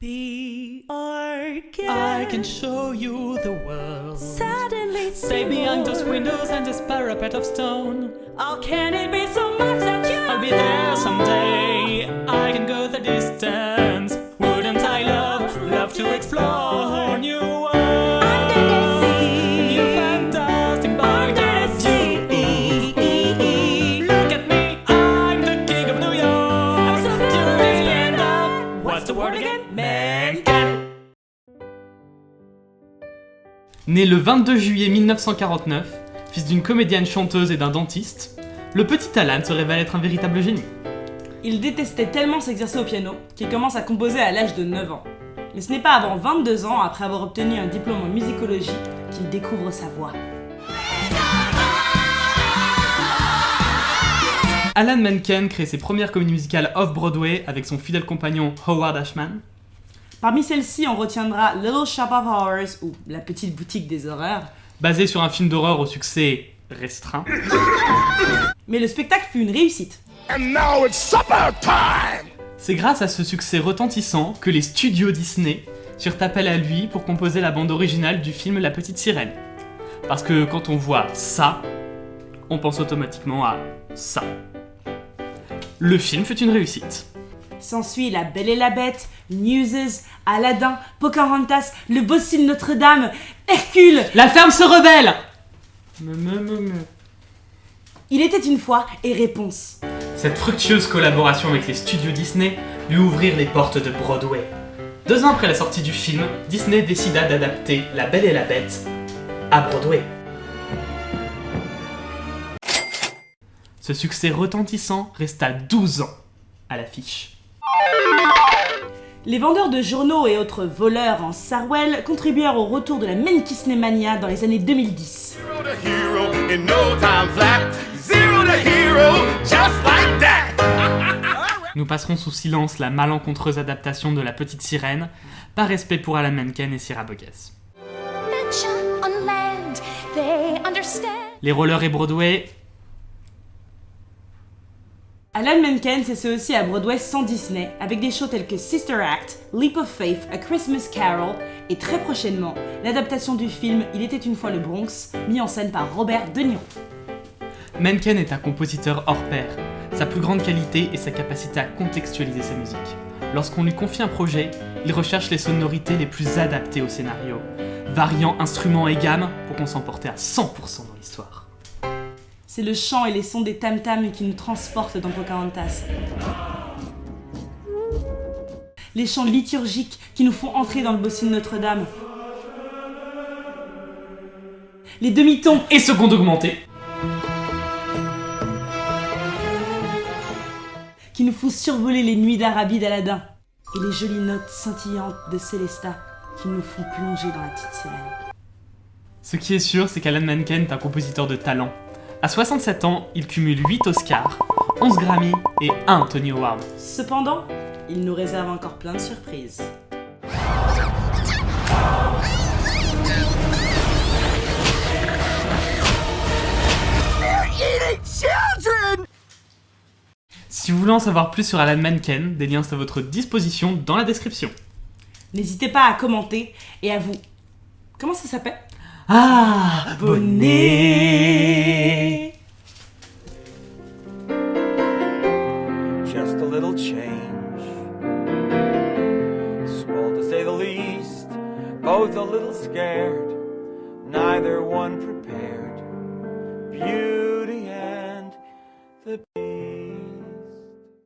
Be or get. I can show you the world. Suddenly Stay behind those windows and this parapet of stone. Oh, can it be so much that you I'll be there someday. I can go the distance. Wouldn't I love to explore new worlds? Under the sea. New fantastic point of view. Look at me, I'm the king of New York. I'm so Do good. this stand up. What's the word again? Mencken. Né le 22 juillet 1949, fils d'une comédienne chanteuse et d'un dentiste, le petit Alan se révèle être un véritable génie. Il détestait tellement s'exercer au piano qu'il commence à composer à l'âge de 9 ans. Mais ce n'est pas avant 22 ans, après avoir obtenu un diplôme en musicologie, qu'il découvre sa voix. Alan Menken crée ses premières comédies musicales off-Broadway avec son fidèle compagnon Howard Ashman. Parmi celles-ci, on retiendra Little Shop of Horrors, ou La Petite Boutique des Horreurs. Basé sur un film d'horreur au succès restreint. Mais le spectacle fut une réussite. And now it's supper time! C'est grâce à ce succès retentissant que les studios Disney firent appel à lui pour composer la bande originale du film La Petite Sirène. Parce que quand on voit ça, on pense automatiquement à ça. Le film fut une réussite. S'ensuit La Belle et la Bête, Muses, Aladdin, Pocahontas, Le Bossu de Notre-Dame, Hercule. La ferme se rebelle. Il était une fois et réponse. Cette fructueuse collaboration avec les studios Disney lui ouvrirent les portes de Broadway. 2 ans après la sortie du film, Disney décida d'adapter La Belle et la Bête à Broadway. Ce succès retentissant resta 12 ans à l'affiche. Les vendeurs de journaux et autres voleurs en Sarwell contribuèrent au retour de la Menkisnemania dans les années 2010. Zero to hero in no time flat. Zero to hero just like that. Nous passerons sous silence la malencontreuse adaptation de La Petite Sirène, par respect pour Alan Menken et Sierra Burgess. on land, they understand. Les rollers et Broadway, Alan Menken s'essaie aussi à Broadway sans Disney, avec des shows tels que Sister Act, Leap of Faith, A Christmas Carol, et très prochainement, l'adaptation du film Il était une fois le Bronx, mis en scène par Robert De Niro. Menken est un compositeur hors pair. Sa plus grande qualité est sa capacité à contextualiser sa musique. Lorsqu'on lui confie un projet, il recherche les sonorités les plus adaptées au scénario, variant instruments et gammes pour qu'on s'emporte à 100% dans l'histoire. C'est le chant et les sons des tam-tams qui nous transportent dans Pocahontas. Les chants liturgiques qui nous font entrer dans le bossu de Notre-Dame. Les demi-tons Et seconde augmentée, qui nous font survoler les nuits d'Arabie d'Aladin. Et les jolies notes scintillantes de Célesta qui nous font plonger dans la petite sirène. Ce qui est sûr, c'est qu'Alan Menken est un compositeur de talent. À 67 ans, il cumule 8 Oscars, 11 Grammy et 1 Tony Award. Cependant, il nous réserve encore plein de surprises. Si vous voulez en savoir plus sur Alan Menken, des liens sont à votre disposition dans la description. N'hésitez pas à commenter et à vous... Comment ça s'appelle ? Abonnez. Just a little change, small to say the least, both a little scared, neither one prepared. Beauty and the Beast.